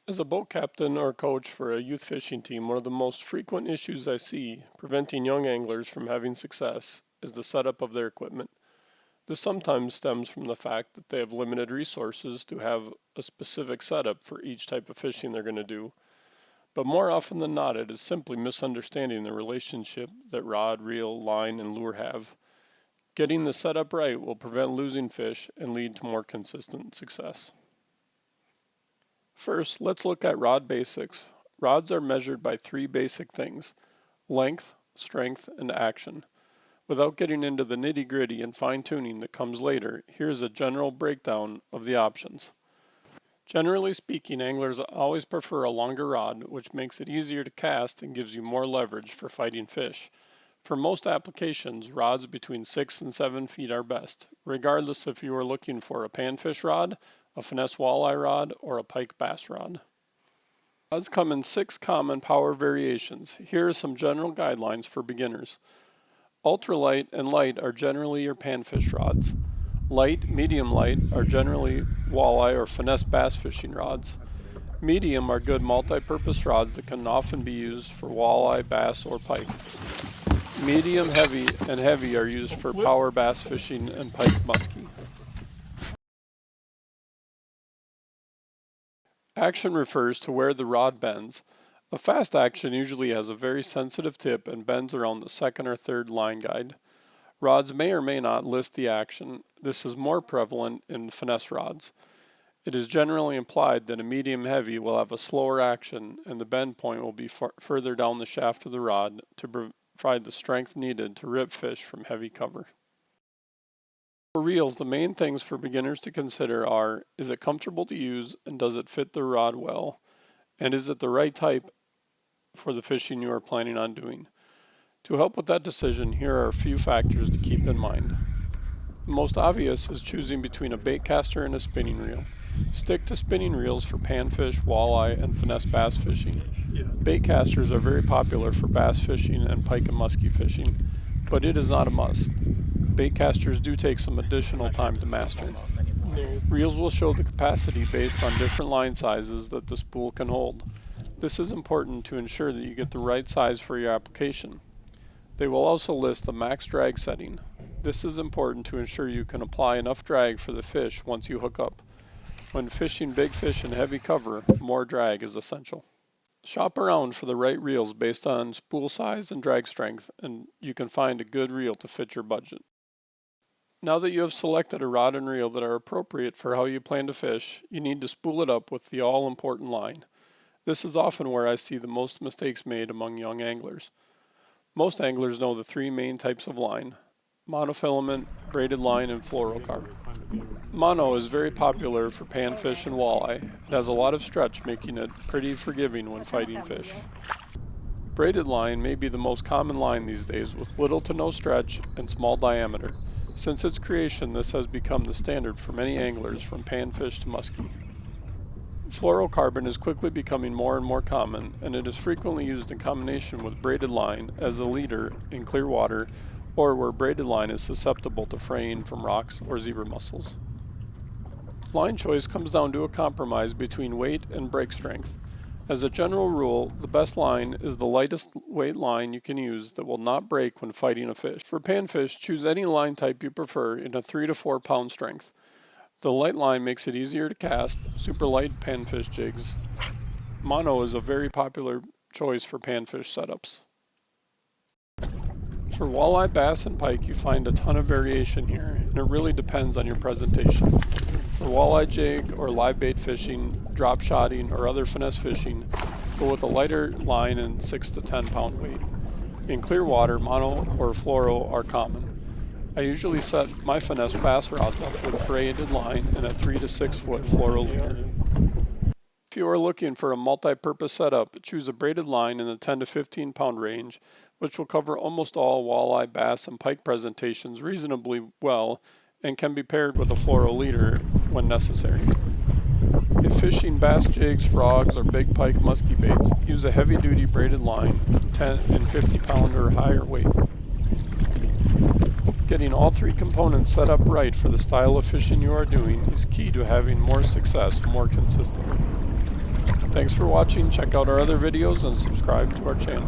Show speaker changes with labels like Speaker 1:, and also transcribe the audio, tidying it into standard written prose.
Speaker 1: As a boat captain or coach for a youth fishing team, one of the most frequent issues I see preventing young anglers from having success is the setup of their equipment. This sometimes stems from the fact that they have limited resources to have a specific setup for each type of fishing they're going to do, but more often than not, it is simply misunderstanding the relationship that rod, reel, line, and lure have. Getting the setup right will prevent losing fish and lead to more consistent success. First, let's look at rod basics. Rods are measured by three basic things: length, strength, and action. Without getting into the nitty-gritty and fine-tuning that comes later, here's a general breakdown of the options. Generally speaking, anglers always prefer a longer rod, which makes it easier to cast and gives you more leverage for fighting fish. For most applications, rods between 6 and 7 feet are best, regardless if you are looking for a panfish rod, a finesse walleye rod, or a pike bass rod. Rods come in 6 common power variations. Here are some general guidelines for beginners. Ultralight and light are generally your panfish rods. Light, medium light are generally walleye or finesse bass fishing rods. Medium are good multi-purpose rods that can often be used for walleye, bass, or pike. Medium, heavy, and heavy are used for power bass fishing and pike muskie. Action refers to where the rod bends. A fast action usually has a very sensitive tip and bends around the second or third line guide. Rods may or may not list the action. This is more prevalent in finesse rods. It is generally implied that a medium heavy will have a slower action and the bend point will be further down the shaft of the rod to provide the strength needed to rip fish from heavy cover. For reels, the main things for beginners to consider are: is it comfortable to use and does it fit the rod well? And is it the right type for the fishing you are planning on doing? To help with that decision, here are a few factors to keep in mind. The most obvious is choosing between a bait caster and a spinning reel. Stick to spinning reels for panfish, walleye, and finesse bass fishing. Bait casters are very popular for bass fishing and pike and muskie fishing, but it is not a must. Bait casters do take some additional time to master. Reels will show the capacity based on different line sizes that the spool can hold. This is important to ensure that you get the right size for your application. They will also list the max drag setting. This is important to ensure you can apply enough drag for the fish once you hook up. When fishing big fish in heavy cover, more drag is essential. Shop around for the right reels based on spool size and drag strength, and you can find a good reel to fit your budget. Now that you have selected a rod and reel that are appropriate for how you plan to fish, you need to spool it up with the all-important line. This is often where I see the most mistakes made among young anglers. Most anglers know the 3 main types of line: monofilament, braided line, and fluorocarb. Mono is very popular for panfish and walleye. It has a lot of stretch, making it pretty forgiving when fighting fish. Braided line may be the most common line these days, with little to no stretch and small diameter. Since its creation, this has become the standard for many anglers from panfish to muskie. Fluorocarbon is quickly becoming more and more common, and it is frequently used in combination with braided line as a leader in clear water or where braided line is susceptible to fraying from rocks or zebra mussels. Line choice comes down to a compromise between weight and break strength. As a general rule, the best line is the lightest weight line you can use that will not break when fighting a fish. For panfish, choose any line type you prefer in a 3 to 4 pound strength. The light line makes it easier to cast super light panfish jigs. Mono is a very popular choice for panfish setups. For walleye, bass, and pike, you find a ton of variation here, and it really depends on your presentation. For walleye jig or live bait fishing, drop shotting, or other finesse fishing, go with a lighter line and 6 to 10 pound weight. In clear water, mono or fluoro are common. I usually set my finesse bass rods up with braided line and a 3 to 6 foot fluoro leader. If you are looking for a multi-purpose setup, choose a braided line in the 10 to 15 pound range, which will cover almost all walleye, bass, and pike presentations reasonably well and can be paired with a fluoro leader when necessary. If fishing bass jigs, frogs, or big pike muskie baits, use a heavy-duty braided line, 10 and 50 pound or higher weight. Getting all 3 components set up right for the style of fishing you are doing is key to having more success more consistently. Thanks for watching. Check out our other videos and subscribe to our channel.